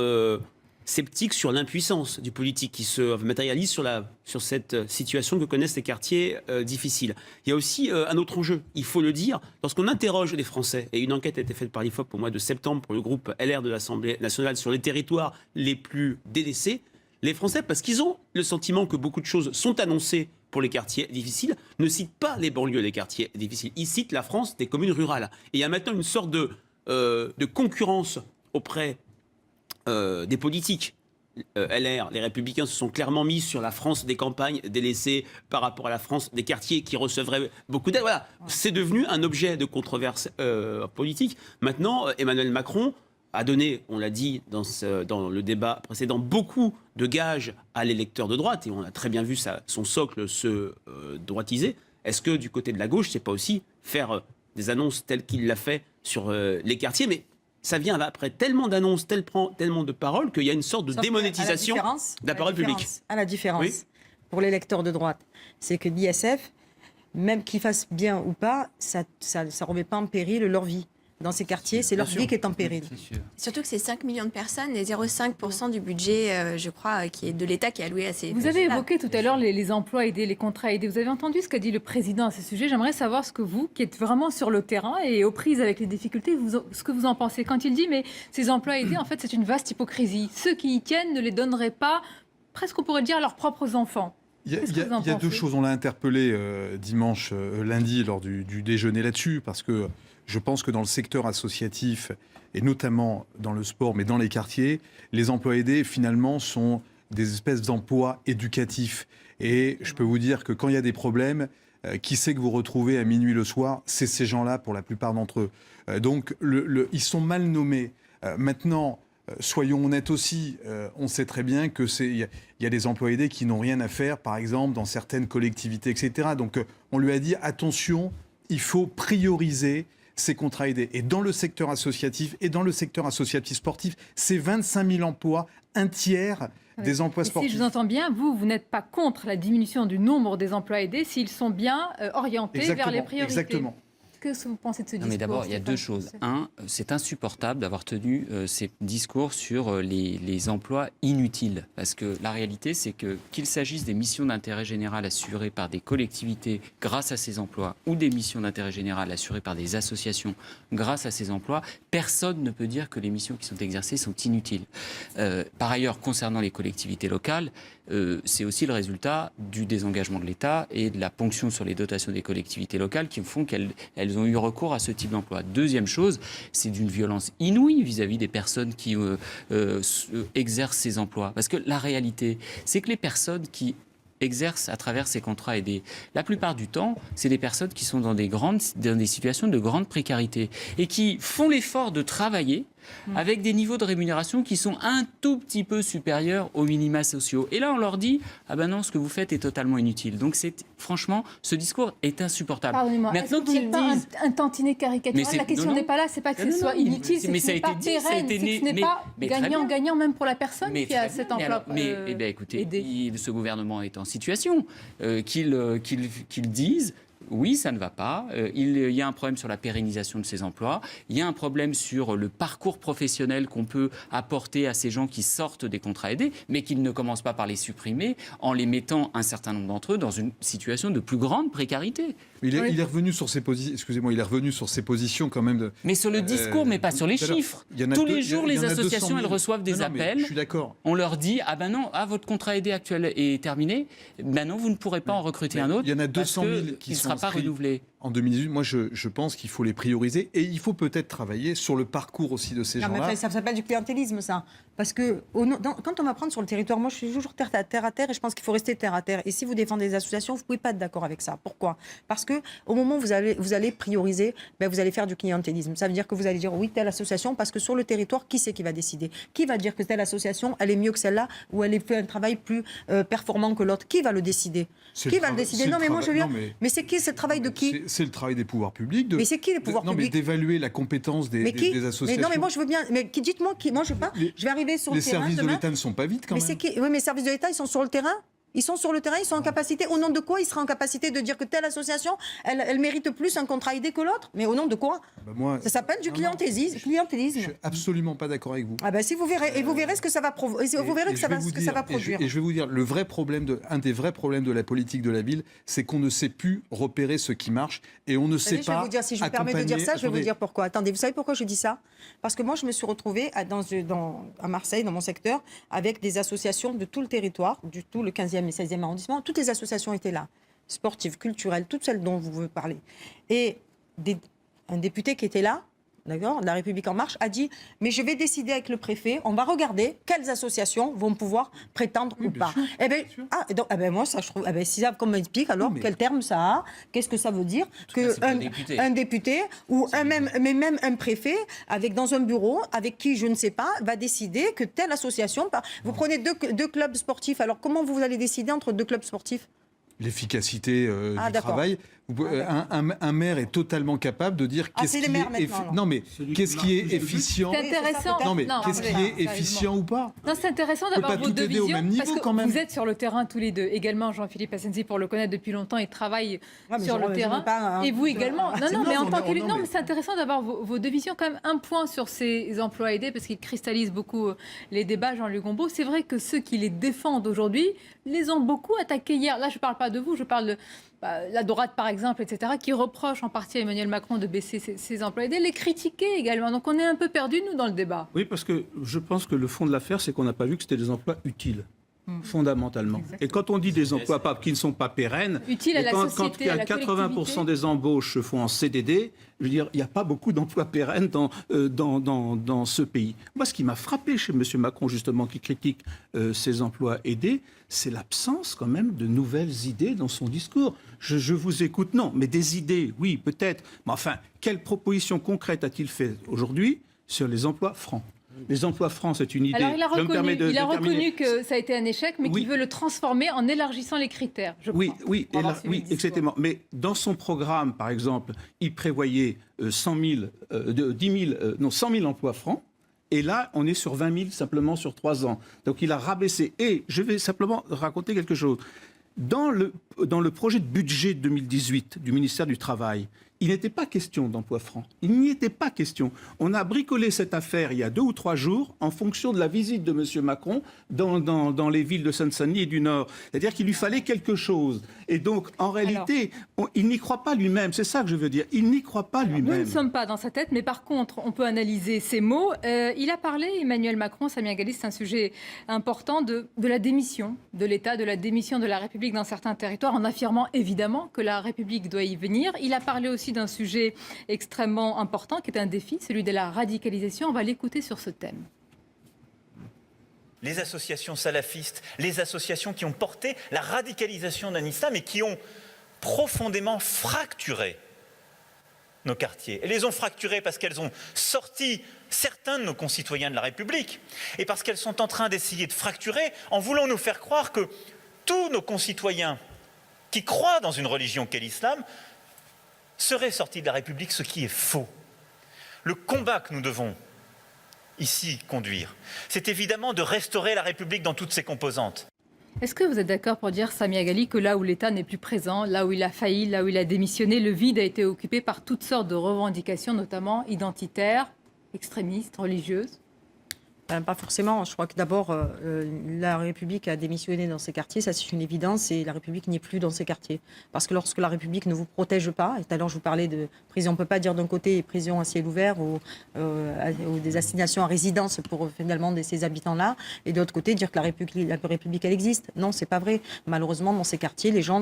sceptique sur l'impuissance du politique qui se matérialise sur cette situation que connaissent les quartiers difficiles. Il y a aussi un autre enjeu, il faut le dire, lorsqu'on interroge les Français, et une enquête a été faite par l'IFOP au mois de septembre pour le groupe LR de l'Assemblée nationale sur les territoires les plus délaissés, les Français, parce qu'ils ont le sentiment que beaucoup de choses sont annoncées pour les quartiers difficiles, ne citent pas les banlieues des quartiers difficiles. Ils citent la France des communes rurales. Et il y a maintenant une sorte de concurrence auprès des politiques. LR, les Républicains se sont clairement mis sur la France des campagnes délaissées par rapport à la France des quartiers qui recevraient beaucoup d'aide. Voilà, c'est devenu un objet de controverse politique. Maintenant, Emmanuel Macron a donné, on l'a dit dans le débat précédent, beaucoup de gages à l'électeur de droite, et on a très bien vu son socle se droitiser. Est-ce que du côté de la gauche, c'est pas aussi faire des annonces telles qu'il l'a fait sur les quartiers, mais ça vient là, après tellement d'annonces, tellement de paroles, qu'il y a une sorte de démonétisation de la parole publique. À la différence, oui, pour l'électeur de droite, c'est que l'ISF, même qu'il fasse bien ou pas, ça ne remet pas en péril leur vie. Dans ces quartiers, c'est leur vie qui est en péril. Surtout que c'est 5 millions de personnes et 0,5% du budget, je crois, qui est de l'État qui est alloué à ces... Vous avez évoqué tout à l'heure les emplois aidés, les contrats aidés. Vous avez entendu ce qu'a dit le président à ce sujet. J'aimerais savoir ce que vous, qui êtes vraiment sur le terrain et aux prises avec les difficultés, ce que vous en pensez. Quand il dit, mais ces emplois aidés, en fait, c'est une vaste hypocrisie. Ceux qui y tiennent ne les donneraient pas, presque on pourrait dire, à leurs propres enfants. Il y a deux choses. On l'a interpellé lundi, lors du déjeuner là-dessus, parce que je pense que dans le secteur associatif, et notamment dans le sport, mais dans les quartiers, les emplois aidés, finalement, sont des espèces d'emplois éducatifs. Et je peux vous dire que quand il y a des problèmes, qui c'est que vous retrouvez à minuit le soir? C'est ces gens-là, pour la plupart d'entre eux. Donc, ils sont mal nommés. Maintenant, soyons honnêtes aussi, on sait très bien qu'il y a des emplois aidés qui n'ont rien à faire, par exemple, dans certaines collectivités, etc. Donc, on lui a dit, attention, il faut prioriser ces contrats aidés. Et dans le secteur associatif et dans le secteur associatif sportif, c'est 25 000 emplois, un tiers des emplois sportifs. Si je vous entends bien, vous n'êtes pas contre la diminution du nombre des emplois aidés s'ils sont bien orientés vers les priorités. Exactement. Qu'est-ce que vous pensez de ce discours? Mais d'abord, il y a deux choses. Un, c'est insupportable d'avoir tenu ces discours sur les emplois inutiles. Parce que la réalité, c'est qu'il s'agisse des missions d'intérêt général assurées par des collectivités grâce à ces emplois ou des missions d'intérêt général assurées par des associations grâce à ces emplois, personne ne peut dire que les missions qui sont exercées sont inutiles. Par ailleurs, concernant les collectivités locales, c'est aussi le résultat du désengagement de l'État et de la ponction sur les dotations des collectivités locales qui font qu'elles ont eu recours à ce type d'emploi. Deuxième chose, c'est d'une violence inouïe vis-à-vis des personnes qui exercent ces emplois. Parce que la réalité, c'est que les personnes qui exercent à travers ces contrats aidés, la plupart du temps, c'est des personnes qui sont dans des situations de grande précarité et qui font l'effort de travailler avec des niveaux de rémunération qui sont un tout petit peu supérieurs aux minima sociaux. Et là, on leur dit « Ah ben non, ce que vous faites est totalement inutile ». Donc, franchement, ce discours est insupportable. Pardonnez-moi, est-ce que vous n'êtes pas un tantinet caricatural? La question n'est pas là, c'est pas que ce soit inutile, c'est que ce n'est pas pérenne, c'est que ce n'est pas gagnant-gagnant même pour la personne qui a cet emploi. Écoutez, ce gouvernement est en situation qu'il dise oui, ça ne va pas. Il y a un problème sur la pérennisation de ces emplois. Il y a un problème sur le parcours professionnel qu'on peut apporter à ces gens qui sortent des contrats aidés, mais qu'ils ne commencent pas par les supprimer en les mettant, un certain nombre d'entre eux, dans une situation de plus grande précarité. Il est revenu sur ses positions. Excusez-moi, il est revenu sur ses positions quand même. Mais sur le discours, mais pas sur les chiffres. Tous les jours, les associations, elles reçoivent des appels. Je suis d'accord. On leur dit votre contrat aidé actuel est terminé. Ben non, vous ne pourrez pas en recruter un autre. Il y en a 200 000 qui ne sont sera pas renouvelé. En 2018, moi, je pense qu'il faut les prioriser et il faut peut-être travailler sur le parcours aussi de ces gens-là. Mais ça s'appelle du clientélisme, ça. Parce que quand on va prendre sur le territoire, moi, je suis toujours terre à terre et je pense qu'il faut rester terre à terre. Et si vous défendez des associations, vous ne pouvez pas être d'accord avec ça. Pourquoi ? Parce que au moment où vous allez prioriser, vous allez faire du clientélisme. Ça veut dire que vous allez dire oui, telle association, parce que sur le territoire, qui c'est qui va décider ? Qui va dire que telle association, elle est mieux que celle-là ou elle fait un travail plus performant que l'autre ? Qui va le décider ? Qui va le décider ? Non, mais moi, je veux dire, mais c'est qui ? C'est le travail de qui ? C'est le travail des pouvoirs publics. Mais c'est qui les pouvoirs publics ? Non, mais d'évaluer la compétence des associations. Mais non, mais moi je veux bien. Mais dites-moi qui. Moi je veux pas. Je vais arriver sur le terrain. Les services de l'État ne sont pas vides quand même. Mais c'est qui ? Oui, mais les services de l'État, ils sont sur le terrain. Ils sont sur le terrain, ils sont en capacité. Au nom de quoi ils seraient en capacité de dire que telle association, elle mérite plus un contrat aidé que l'autre ? Mais au nom de quoi ? Ça s'appelle du clientélisme. Je suis absolument pas d'accord avec vous. Ah ben si vous verrez, et vous verrez ce que ça va vous verrez ce que ça va produire. Et je vais vous dire, un des vrais problèmes de la politique de la ville, c'est qu'on ne sait plus repérer ce qui marche et on ne sait pas. Je vais vous dire, si je me permets de dire ça, je vais vous dire pourquoi. Attendez, vous savez pourquoi je dis ça ? Parce que moi, je me suis retrouvée à Marseille, dans mon secteur, avec des associations de tout le territoire, du tout le 15e et 16e arrondissement. Toutes les associations étaient là, sportives, culturelles, toutes celles dont vous parlez. Et un député qui était là, d'accord, de La République En Marche, a dit « Mais je vais décider avec le préfet, on va regarder quelles associations vont pouvoir prétendre ou pas. » moi, ça, je trouve... si ça, comme m'explique, alors, quel terme ça a ? Qu'est-ce que ça veut dire ? Un député ou même un préfet, dans un bureau, avec qui, je ne sais pas, va décider que telle association... Vous prenez deux clubs sportifs, alors comment vous allez décider entre deux clubs sportifs ? L'efficacité du travail. Un maire est totalement capable de dire qu'est-ce qui est efficient. C'est intéressant. Qu'est-ce qui est efficient ou pas ? Non, c'est intéressant d'avoir vos deux visions. Parce que quand même. Vous êtes sur le terrain tous les deux. Également, Jean-Philippe Asensi, pour le connaître depuis longtemps, il travaille sur le terrain. Et vous également. Mais en tant qu'élu, c'est intéressant d'avoir vos deux visions. Quand même, un point sur ces emplois aidés, parce qu'ils cristallisent beaucoup les débats, Jean-Luc Gombault. C'est vrai que ceux qui les défendent aujourd'hui les ont beaucoup attaqués hier. Là, je ne parle pas de vous, je parle de la droite, par exemple, etc., qui reproche en partie à Emmanuel Macron de baisser ses emplois aidés, les critiquer également. Donc on est un peu perdus, nous, dans le débat. Oui, parce que je pense que le fond de l'affaire, c'est qu'on n'a pas vu que c'était des emplois utiles. Fondamentalement. Exactement. Et quand on dit des emplois qui ne sont pas pérennes, utiles à la société, quand 80% des embauches se font en CDD, je veux dire, il n'y a pas beaucoup d'emplois pérennes dans ce pays. Moi, ce qui m'a frappé chez M. Macron, justement, qui critique ces emplois aidés, c'est l'absence quand même de nouvelles idées dans son discours. Je vous écoute, non, mais des idées, oui, peut-être. Mais enfin, quelle proposition concrète a-t-il fait aujourd'hui sur les emplois francs ? Les emplois francs, c'est une idée. Alors, il a reconnu que ça a été un échec, mais qu'il veut le transformer en élargissant les critères, je crois. Oui, exactement. Mais dans son programme, par exemple, il prévoyait 100 000 emplois francs. Et là, on est sur 20 000 simplement sur 3 ans. Donc, il a rabaissé. Et je vais simplement raconter quelque chose. Dans le projet de budget 2018 du ministère du Travail, il n'était pas question d'emploi franc. Il n'y était pas question. On a bricolé cette affaire il y a 2 ou 3 jours en fonction de la visite de M. Macron dans les villes de Seine-Saint-Denis et du Nord. C'est-à-dire qu'il lui fallait quelque chose. Et donc, en réalité, il n'y croit pas lui-même. C'est ça que je veux dire. Il n'y croit pas lui-même. Nous ne sommes pas dans sa tête, mais par contre, on peut analyser ses mots. Il a parlé, Emmanuel Macron, Samia Ghali, c'est un sujet important, de la démission de l'État, de la démission de la République dans certains territoires, en affirmant évidemment que la République doit y venir. Il a parlé aussi d'un sujet extrêmement important, qui est un défi, celui de la radicalisation. On va l'écouter sur ce thème. Les associations salafistes, les associations qui ont porté la radicalisation d'un islam et qui ont profondément fracturé nos quartiers. Elles les ont fracturés parce qu'elles ont sorti certains de nos concitoyens de la République et parce qu'elles sont en train d'essayer de fracturer en voulant nous faire croire que tous nos concitoyens qui croient dans une religion qu'est l'islam seraient sortis de la République, ce qui est faux. Le combat que nous devons ici conduire, c'est évidemment de restaurer la République dans toutes ses composantes. Est-ce que vous êtes d'accord pour dire, Samia Ghali, que là où l'État n'est plus présent, là où il a failli, là où il a démissionné, le vide a été occupé par toutes sortes de revendications, notamment identitaires, extrémistes, religieuses? Pas forcément. Je crois que d'abord, la République a démissionné dans ces quartiers, ça c'est une évidence, et la République n'est plus dans ces quartiers. Parce que lorsque la République ne vous protège pas, et tout à l'heure je vous parlais de prison, on ne peut pas dire d'un côté prison à ciel ouvert ou des assignations à résidence pour finalement ces habitants-là, et de l'autre côté dire que la République elle existe. Non, c'est pas vrai. Malheureusement, dans ces quartiers, les gens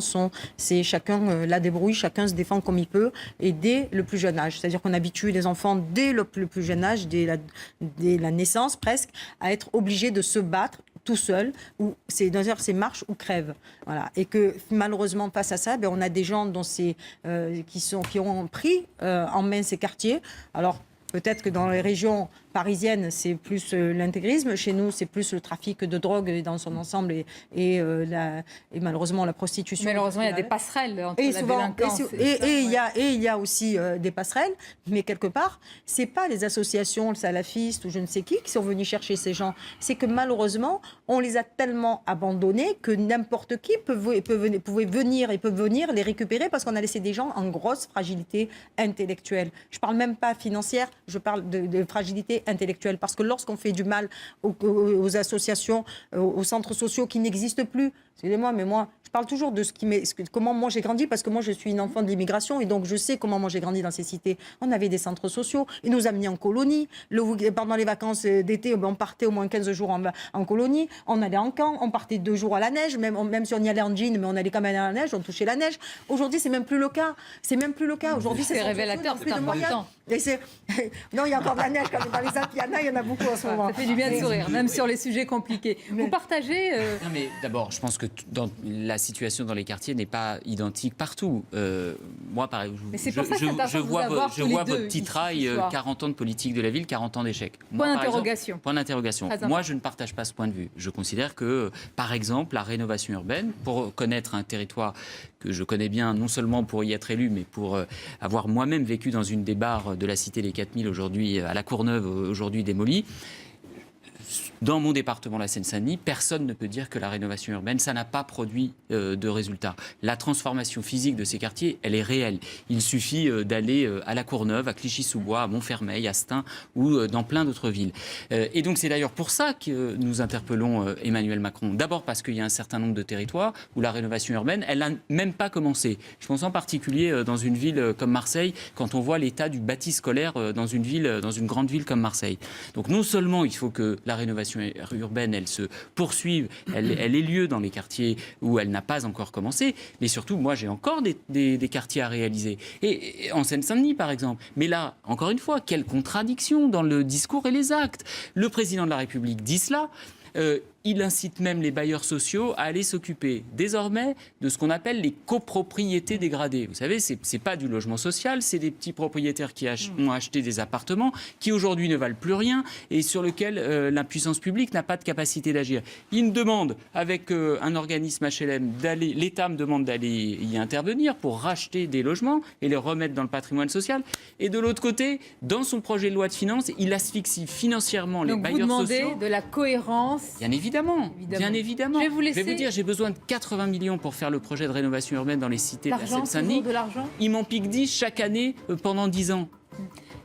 c'est chacun la débrouille, chacun se défend comme il peut, et dès le plus jeune âge. C'est-à-dire qu'on habitue les enfants dès le plus jeune âge, dès la naissance presque, à être obligé de se battre tout seul, ou c'est marche ou crève. Voilà. Et que malheureusement, face à ça, on a des gens qui ont pris en main ces quartiers. Alors, peut-être que dans les régions parisiennes, c'est plus l'intégrisme. Chez nous, c'est plus le trafic de drogue dans son ensemble et malheureusement la prostitution. Malheureusement, il y a des passerelles entre la délinquance. Il y a aussi des passerelles, mais quelque part, c'est pas les associations salafistes ou je ne sais qui sont venus chercher ces gens. C'est que malheureusement, on les a tellement abandonnés que n'importe qui peut venir les récupérer parce qu'on a laissé des gens en grosse fragilité intellectuelle. Je parle même pas financière, je parle de fragilité intellectuelle. Parce que lorsqu'on fait du mal aux associations, aux centres sociaux qui n'existent plus, excusez-moi, mais moi, je parle toujours de comment moi j'ai grandi, parce que moi je suis une enfant de l'immigration et donc je sais comment moi j'ai grandi dans ces cités. On avait des centres sociaux, ils nous amenaient en colonie. Pendant les vacances d'été, on partait au moins 15 jours en colonie, on allait en camp, on partait 2 jours à la neige, même si on y allait en jean, mais on allait quand même à la neige, on touchait la neige. Aujourd'hui, c'est même plus le cas. Aujourd'hui, c'est révélateur, c'est important. Non, il y a encore de la neige quand même dans les Alpes, il y en a beaucoup en ce moment. Ça fait du bien de sourire, même sur les sujets compliqués. Vous partagez Non, mais d'abord, je pense que dans la situation dans les quartiers n'est pas identique partout. Moi, pareil, je vois votre titrail 40 ans de politique de la ville, 40 ans d'échecs. Point d'interrogation. Point d'interrogation. Moi, je ne partage pas ce point de vue. Je considère que, par exemple, la rénovation urbaine, pour connaître un territoire que je connais bien, non seulement pour y être élu, mais pour avoir moi-même vécu dans une des barres de la cité Les 4000, aujourd'hui à la Courneuve, aujourd'hui démolie. Dans mon département, la Seine-Saint-Denis, personne ne peut dire que la rénovation urbaine, ça n'a pas produit de résultats. La transformation physique de ces quartiers, elle est réelle. Il suffit d'aller à la Courneuve, à Clichy-sous-Bois, à Montfermeil, à Stein ou dans plein d'autres villes. Et donc c'est d'ailleurs pour ça que nous interpellons Emmanuel Macron. D'abord parce qu'il y a un certain nombre de territoires où la rénovation urbaine, elle n'a même pas commencé. Je pense en particulier dans une ville comme Marseille, quand on voit l'état du bâti scolaire dans une grande ville comme Marseille. Donc non seulement il faut que la rénovation urbaine, elle se poursuive, elle ait lieu dans les quartiers où elle n'a pas encore commencé, mais surtout, moi, j'ai encore des quartiers à réaliser. Et en Seine-Saint-Denis, par exemple. Mais là, encore une fois, quelle contradiction dans le discours et les actes. Le président de la République dit cela. Il incite même les bailleurs sociaux à aller s'occuper désormais de ce qu'on appelle les copropriétés dégradées. Vous savez, c'est pas du logement social, c'est des petits propriétaires qui ont acheté des appartements qui aujourd'hui ne valent plus rien et sur lesquels la puissance publique n'a pas de capacité d'agir. Il me demande, avec un organisme HLM, l'État me demande d'aller y intervenir pour racheter des logements et les remettre dans le patrimoine social. Et de l'autre côté, dans son projet de loi de finances, il asphyxie financièrement les bailleurs sociaux. Donc vous demandez de la cohérence. Bien évidemment. Je vais vous dire, j'ai besoin de 80 millions pour faire le projet de rénovation urbaine dans les cités de la Seine-Saint-Denis. De l'argent. Il m'en pique 10 chaque année pendant 10 ans.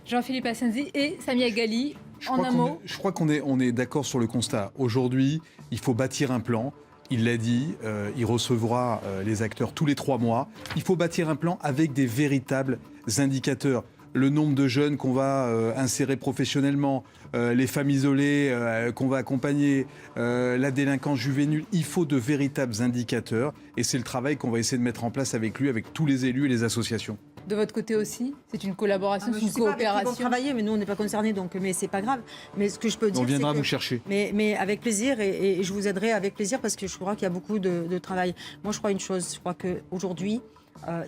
Jean-Philippe Assenzi et Samia Ghali, en un mot. Je crois qu'on est d'accord sur le constat. Aujourd'hui, il faut bâtir un plan. Il l'a dit, il recevra les acteurs tous les 3 mois. Il faut bâtir un plan avec des véritables indicateurs. Le nombre de jeunes qu'on va insérer professionnellement, les femmes isolées qu'on va accompagner, la délinquance juvénile. Il faut de véritables indicateurs et c'est le travail qu'on va essayer de mettre en place avec lui, avec tous les élus et les associations. De votre côté aussi, c'est une collaboration, c'est une coopération. Ils vont travailler, mais nous on n'est pas concernés, donc mais c'est pas grave. Mais ce que je peux dire, on viendra vous chercher. Mais avec plaisir et je vous aiderai avec plaisir parce que je crois qu'il y a beaucoup de travail. Moi, je crois une chose, je crois qu'aujourd'hui,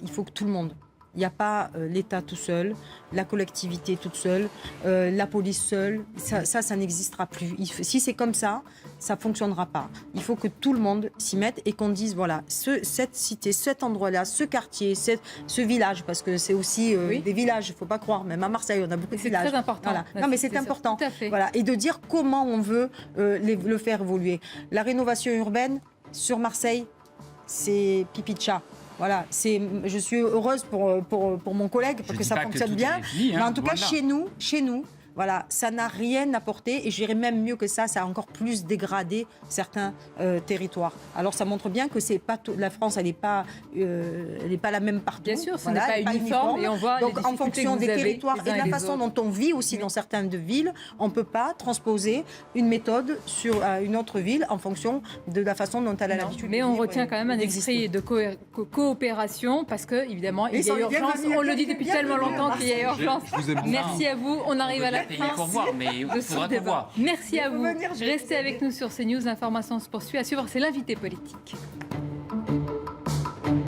il faut que tout le monde. Il n'y a pas l'État tout seul, la collectivité toute seule, la police seule. Ça n'existera plus. Si c'est comme ça, ça ne fonctionnera pas. Il faut que tout le monde s'y mette et qu'on dise, voilà, cette cité, cet endroit-là, ce quartier, ce village, parce que c'est aussi des villages, il ne faut pas croire. Même à Marseille, on a beaucoup de villages. C'est très important. Voilà. Non, mais c'est important. Tout à fait. Voilà. Et de dire comment on veut le faire évoluer. La rénovation urbaine, Sur Marseille, c'est pipi de chat. Voilà, je suis heureuse pour mon collègue, parce que ça fonctionne bien. Mais en tout cas, chez nous, voilà, ça n'a rien apporté, et je dirais même mieux que ça a encore plus dégradé certains territoires. Alors ça montre bien que c'est pas la France, elle n'est pas la même partout. Bien sûr, ce n'est pas uniforme, et on voit donc en fonction des territoires et de la façon dont on vit aussi dans certaines villes, on ne peut pas transposer une méthode sur une autre ville en fonction de la façon dont elle a l'habitude. Mais on retient quand même un esprit de coopération, parce que évidemment il y a urgence. On le dit depuis tellement longtemps qu'il y a urgence. Merci à vous. On arrive à la pour voir, mais il faudra pour voir. Merci à vous. Restez avec nous sur CNews. L'information se poursuit. À suivre, c'est l'invité politique.